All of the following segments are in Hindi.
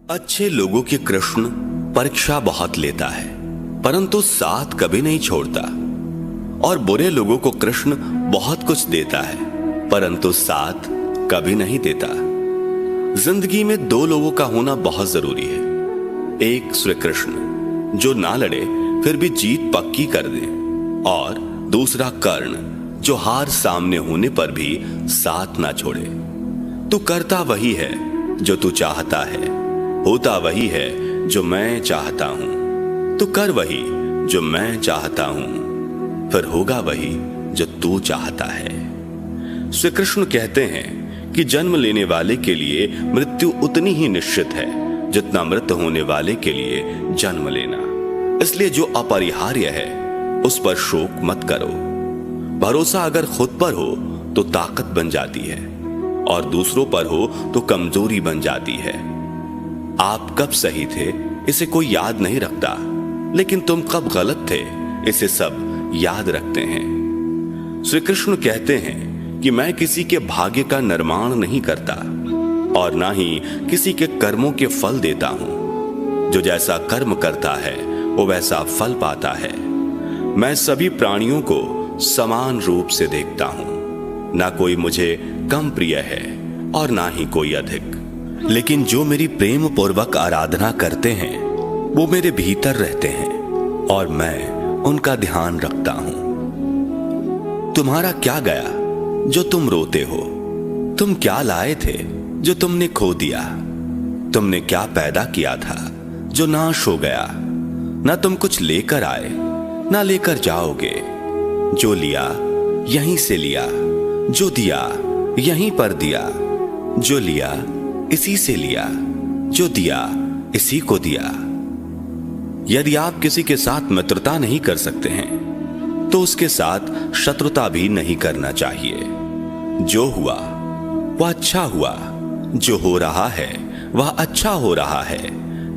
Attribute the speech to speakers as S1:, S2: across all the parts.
S1: अच्छे लोगों की कृष्ण परीक्षा बहुत लेता है, परंतु साथ कभी नहीं छोड़ता। और बुरे लोगों को कृष्ण बहुत कुछ देता है, परंतु साथ कभी नहीं देता। जिंदगी में दो लोगों का होना बहुत जरूरी है। एक श्री कृष्ण जो ना लड़े फिर भी जीत पक्की कर दे, और दूसरा कर्ण जो हार सामने होने पर भी साथ ना छोड़े। तू करता वही है जो तू चाहता है, होता वही है जो मैं चाहता हूं। तू कर वही जो मैं चाहता हूं, फिर होगा वही जो तू चाहता है। श्री कृष्ण कहते हैं कि जन्म लेने वाले के लिए मृत्यु उतनी ही निश्चित है जितना मृत होने वाले के लिए जन्म लेना। इसलिए जो अपरिहार्य है उस पर शोक मत करो। भरोसा अगर खुद पर हो तो ताकत बन जाती है, और दूसरों पर हो तो कमजोरी बन जाती है। आप कब सही थे इसे कोई याद नहीं रखता, लेकिन तुम कब गलत थे इसे सब याद रखते हैं। श्री कृष्ण कहते हैं कि मैं किसी के भाग्य का निर्माण नहीं करता, और ना ही किसी के कर्मों के फल देता हूं। जो जैसा कर्म करता है वो वैसा फल पाता है। मैं सभी प्राणियों को समान रूप से देखता हूं, ना कोई मुझे कम प्रिय है और ना ही कोई अधिक। लेकिन जो मेरी प्रेम पूर्वक आराधना करते हैं वो मेरे भीतर रहते हैं, और मैं उनका ध्यान रखता हूं। तुम्हारा क्या गया जो तुम रोते हो? तुम क्या लाए थे जो तुमने खो दिया? तुमने क्या पैदा किया था जो नाश हो गया? ना तुम कुछ लेकर आए ना लेकर जाओगे। जो लिया यहीं से लिया, जो दिया यहीं पर दिया। जो लिया इसी से लिया, जो दिया इसी को दिया। यदि आप किसी के साथ मित्रता नहीं कर सकते हैं तो उसके साथ शत्रुता भी नहीं करना चाहिए। जो हुआ वह अच्छा हुआ, जो हो रहा है वह अच्छा हो रहा है,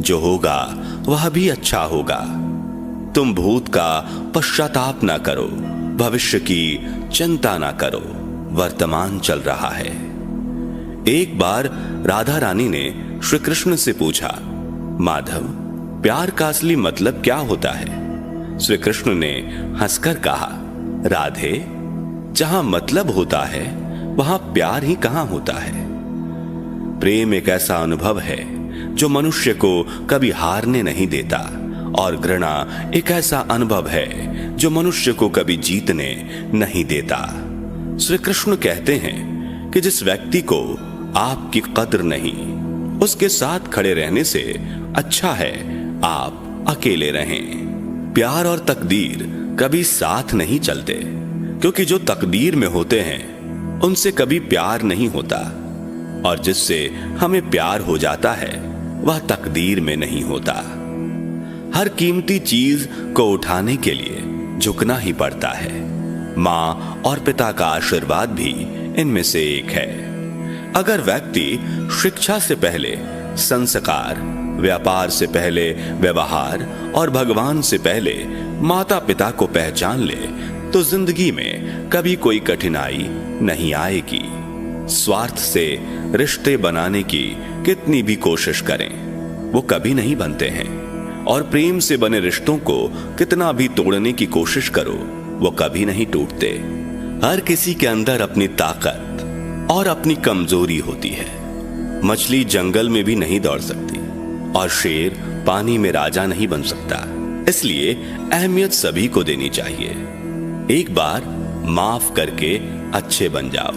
S1: जो होगा वह भी अच्छा होगा। तुम भूत का पश्चाताप ना करो, भविष्य की चिंता ना करो, वर्तमान चल रहा है। एक बार राधा रानी ने श्री कृष्ण से पूछा, माधव, प्यार का असली मतलब क्या होता है? श्री कृष्ण ने हंसकर कहा, राधे, जहां मतलब होता है वहां प्यार ही कहां होता है। प्रेम एक ऐसा अनुभव है जो मनुष्य को कभी हारने नहीं देता, और घृणा एक ऐसा अनुभव है जो मनुष्य को कभी जीतने नहीं देता। श्री कृष्ण कहते हैं कि जिस व्यक्ति को आपकी कद्र नहीं, उसके साथ खड़े रहने से अच्छा है आप अकेले रहें। प्यार और तकदीर कभी साथ नहीं चलते, क्योंकि जो तकदीर में होते हैं उनसे कभी प्यार नहीं होता, और जिससे हमें प्यार हो जाता है वह तकदीर में नहीं होता। हर कीमती चीज को उठाने के लिए झुकना ही पड़ता है। मां और पिता का आशीर्वाद भी इनमें से एक है। अगर व्यक्ति शिक्षा से पहले संस्कार, व्यापार से पहले व्यवहार और भगवान से पहले माता पिता को पहचान ले तो जिंदगी में कभी कोई कठिनाई नहीं आएगी। स्वार्थ से रिश्ते बनाने की कितनी भी कोशिश करें वो कभी नहीं बनते हैं, और प्रेम से बने रिश्तों को कितना भी तोड़ने की कोशिश करो वो कभी नहीं टूटते। हर किसी के अंदर अपनी ताकत और अपनी कमजोरी होती है। मछली जंगल में भी नहीं दौड़ सकती, और शेर पानी में राजा नहीं बन सकता। इसलिए अहमियत सभी को देनी चाहिए। एक बार माफ करके अच्छे बन जाओ,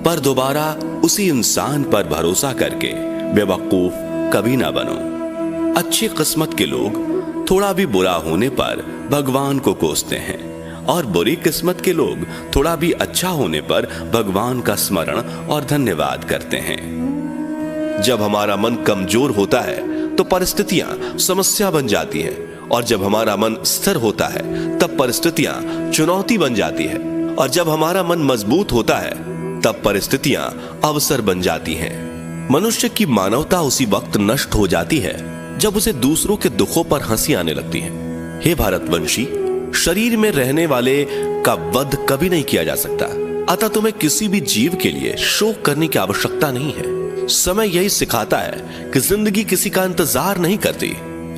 S1: पर दोबारा उसी इंसान पर भरोसा करके बेवकूफ कभी ना बनो। अच्छी किस्मत के लोग थोड़ा भी बुरा होने पर भगवान को कोसते हैं, और बुरी किस्मत के लोग थोड़ा भी अच्छा होने पर भगवान का स्मरण और धन्यवाद करते हैं। जब हमारा मन कमजोर होता है तो परिस्थितियां समस्या बन जाती हैं, और जब हमारा मन स्थिर होता है तब परिस्थितियां चुनौती बन जाती है, और जब हमारा मन मजबूत होता है तब परिस्थितियां अवसर बन जाती हैं। मनुष्य की मानवता उसी वक्त नष्ट हो जाती है जब उसे दूसरों के दुखों पर हंसी आने लगती है। हे भारतवंशी, शरीर में रहने वाले का वध कभी नहीं किया जा सकता, अतः तुम्हें किसी भी जीव के लिए शोक करने की आवश्यकता नहीं है। समय यही सिखाता है कि जिंदगी किसी का इंतजार नहीं करती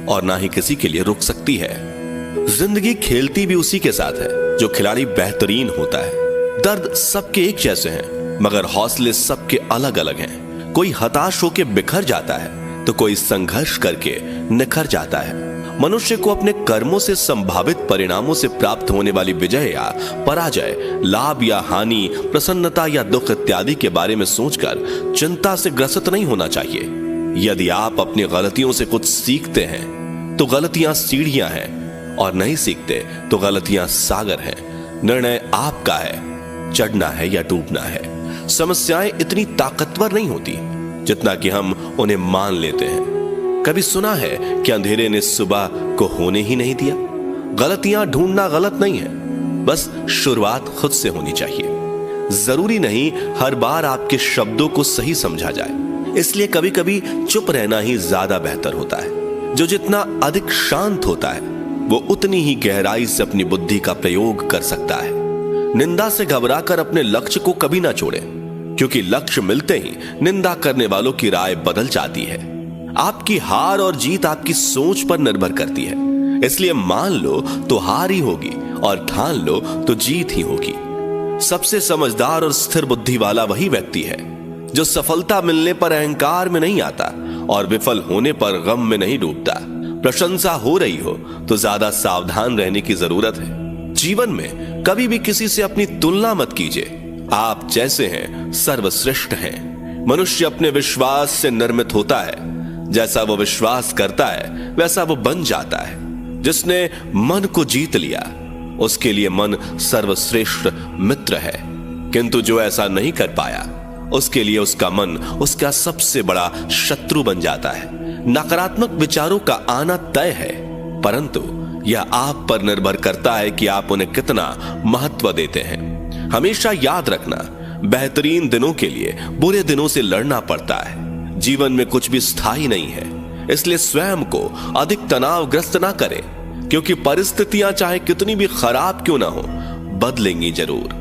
S1: और ना ही किसी के लिए रुक सकती है। जिंदगी खेलती भी उसी के साथ है जो खिलाड़ी बेहतरीन होता है। दर्द सबके एक जैसे हैं, मगर हौसले सबके अलग अलग हैं। कोई हताश होकर बिखर जाता है तो कोई संघर्ष करके निखर जाता है। मनुष्य को अपने कर्मों से संभावित परिणामों से प्राप्त होने वाली विजय या पराजय, लाभ या हानि, प्रसन्नता या दुख इत्यादि के बारे में सोचकर चिंता से ग्रसित नहीं होना चाहिए। यदि आप अपनी गलतियों से कुछ सीखते हैं तो गलतियां सीढ़ियां हैं, और नहीं सीखते तो गलतियां सागर हैं। निर्णय आपका है, चढ़ना है या डूबना है। समस्याएं इतनी ताकतवर नहीं होती जितना कि हम उन्हें मान लेते हैं। कभी सुना है कि अंधेरे ने सुबह को होने ही नहीं दिया? गलतियां ढूंढना गलत नहीं है, बस शुरुआत खुद से होनी चाहिए। जरूरी नहीं हर बार आपके शब्दों को सही समझा जाए, इसलिए कभी कभी चुप रहना ही ज्यादा बेहतर होता है। जो जितना अधिक शांत होता है वो उतनी ही गहराई से अपनी बुद्धि का प्रयोग कर सकता है। निंदा से घबराकर अपने लक्ष्य को कभी ना छोड़ें, क्योंकि लक्ष्य मिलते ही निंदा करने वालों की राय बदल जाती है। आपकी हार और जीत आपकी सोच पर निर्भर करती है, इसलिए मान लो तो हार ही होगी और ठान लो तो जीत ही होगी। सबसे समझदार और स्थिर बुद्धि वाला वही व्यक्ति है जो सफलता मिलने पर अहंकार में नहीं आता और विफल होने पर गम में नहीं डूबता। प्रशंसा हो रही हो तो ज्यादा सावधान रहने की जरूरत है। जीवन में कभी भी किसी से अपनी तुलना मत कीजिए। आप जैसे हैं सर्वश्रेष्ठ हैं। मनुष्य अपने विश्वास से निर्मित होता है। जैसा वो विश्वास करता है वैसा वो बन जाता है। जिसने मन को जीत लिया उसके लिए मन सर्वश्रेष्ठ मित्र है, किंतु जो ऐसा नहीं कर पाया उसके लिए उसका मन उसका सबसे बड़ा शत्रु बन जाता है। नकारात्मक विचारों का आना तय है, परंतु यह आप पर निर्भर करता है कि आप उन्हें कितना महत्व देते हैं। हमेशा याद रखना, बेहतरीन दिनों के लिए बुरे दिनों से लड़ना पड़ता है। जीवन में कुछ भी स्थायी नहीं है, इसलिए स्वयं को अधिक तनावग्रस्त ना करें, क्योंकि परिस्थितियां चाहे कितनी भी खराब क्यों ना हो, बदलेंगी जरूर।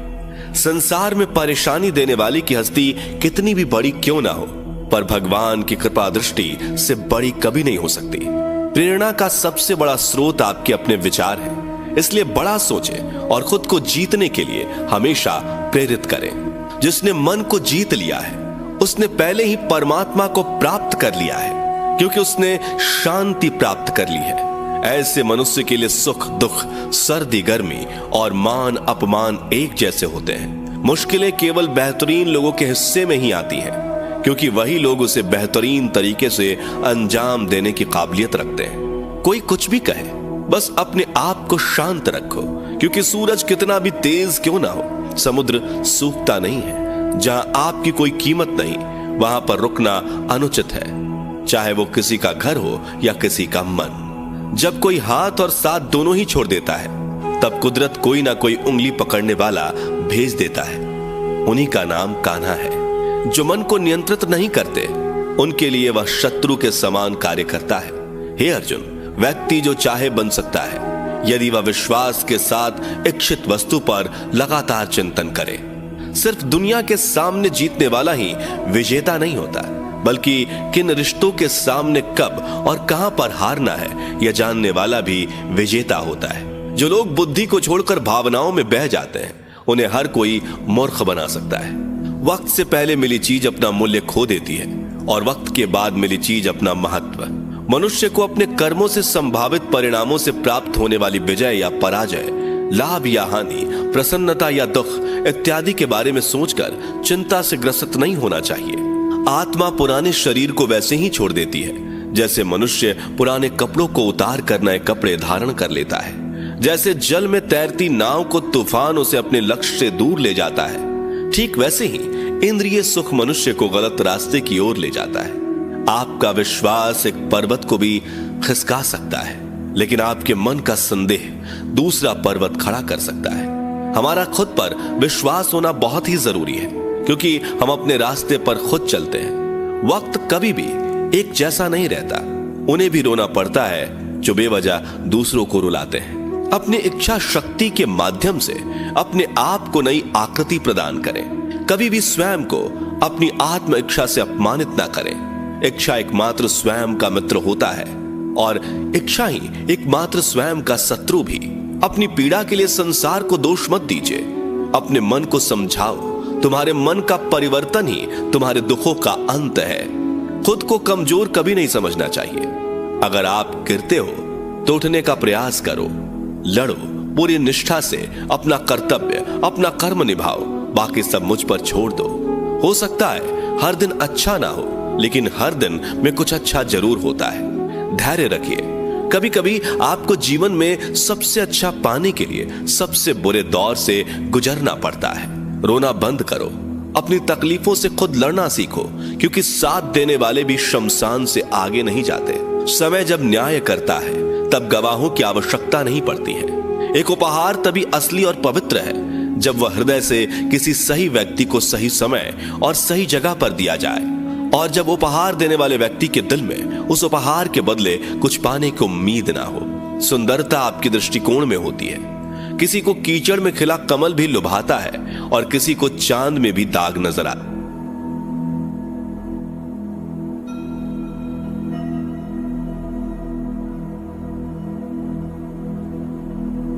S1: संसार में परेशानी देने वाली की हस्ती कितनी भी बड़ी क्यों ना हो, पर भगवान की कृपा दृष्टि से बड़ी कभी नहीं हो सकती। प्रेरणा का सबसे बड़ा स्रोत आपके अपने विचार हैं, इसलिए बड़ा सोचें और खुद को जीतने के लिए हमेशा प्रेरित करें। जिसने मन को जीत लिया है उसने पहले ही परमात्मा को प्राप्त कर लिया है, क्योंकि उसने शांति प्राप्त कर ली है। ऐसे मनुष्य के लिए सुख दुख, सर्दी गर्मी और मान अपमान एक जैसे होते हैं। मुश्किलें केवल बेहतरीन लोगों के हिस्से में ही आती हैं, क्योंकि वही लोग उसे बेहतरीन तरीके से अंजाम देने की काबिलियत रखते हैं। कोई कुछ भी कहे, बस अपने आप को शांत रखो, क्योंकि सूरज कितना भी तेज क्यों ना हो, समुद्र सूखता नहीं है। जहां आपकी कोई कीमत नहीं, वहां पर रुकना अनुचित है, चाहे वो किसी का घर हो या किसी का मन। जब कोई हाथ और साथ दोनों ही छोड़ देता है, तब कुदरत कोई ना कोई उंगली पकड़ने वाला भेज देता है। उन्हीं का नाम कान्हा है। जो मन को नियंत्रित नहीं करते, उनके लिए वह शत्रु के समान कार्य करता है। हे अर्जुन, व्यक्ति जो चाहे बन सकता है, यदि वह विश्वास के साथ इच्छित वस्तु पर लगातार चिंतन करे। सिर्फ दुनिया के सामने जीतने वाला ही विजेता नहीं होता, बल्कि किन रिश्तों के सामने कब और कहां पर हारना है यह जानने वाला भी विजेता होता है। जो लोग बुद्धि को छोड़कर भावनाओं में बह जाते हैं, उन्हें हर कोई मूर्ख बना सकता है। वक्त से पहले मिली चीज अपना मूल्य खो देती है और वक्त के बाद मिली चीज अपना महत्व। मनुष्य को अपने कर्मों से संभावित परिणामों से प्राप्त होने वाली विजय या पराजय, लाभ या हानि, प्रसन्नता या दुख इत्यादि के बारे में सोचकर चिंता से ग्रसित नहीं होना चाहिए। आत्मा पुराने शरीर को वैसे ही छोड़ देती है जैसे मनुष्य पुराने कपड़ों को उतार कर नए कपड़े धारण कर लेता है। जैसे जल में तैरती नाव को तूफान उसे अपने लक्ष्य से दूर ले जाता है, ठीक वैसे ही इंद्रिय सुख मनुष्य को गलत रास्ते की ओर ले जाता है। आपका विश्वास एक पर्वत को भी खिसका सकता है, लेकिन आपके मन का संदेह दूसरा पर्वत खड़ा कर सकता है। हमारा खुद पर विश्वास होना बहुत ही जरूरी है, क्योंकि हम अपने रास्ते पर खुद चलते हैं। वक्त कभी भी एक जैसा नहीं रहता। उन्हें भी रोना पड़ता है जो बेवजह दूसरों को रुलाते हैं। अपनी इच्छा शक्ति के माध्यम से अपने आप को नई आकृति प्रदान करें। कभी भी स्वयं को अपनी आत्म इच्छा से अपमानित ना करें। इच्छा एकमात्र स्वयं का मित्र होता है और इच्छा ही एकमात्र स्वयं का शत्रु भी। अपनी पीड़ा के लिए संसार को दोष मत दीजिए, अपने मन को समझाओ। तुम्हारे मन का परिवर्तन ही तुम्हारे दुखों का अंत है। खुद को कमजोर कभी नहीं समझना चाहिए। अगर आप गिरते हो तो उठने का प्रयास करो, लड़ो पूरी निष्ठा से, अपना कर्तव्य अपना कर्म निभाओ, बाकी सब मुझ पर छोड़ दो। हो सकता है हर दिन अच्छा ना हो, लेकिन हर दिन में कुछ अच्छा जरूर होता है। धैर्य रखिए। कभी कभी आपको जीवन में सबसे अच्छा पाने के लिए सबसे बुरे दौर से गुजरना पड़ता है। रोना बंद करो, अपनी तकलीफों से खुद लड़ना सीखो, क्योंकि साथ देने वाले भी शमशान से आगे नहीं जाते। समय जब न्याय करता है तब गवाहों की आवश्यकता नहीं पड़ती है। एक उपहार तभी असली और पवित्र है जब वह हृदय से किसी सही व्यक्ति को सही समय और सही जगह पर दिया जाए, और जब उपहार देने वाले व्यक्ति के दिल में उस उपहार के बदले कुछ पाने की उम्मीद ना हो। सुंदरता आपके दृष्टिकोण में होती है। किसी को कीचड़ में खिला कमल भी लुभाता है और किसी को चांद में भी दाग नजर आता।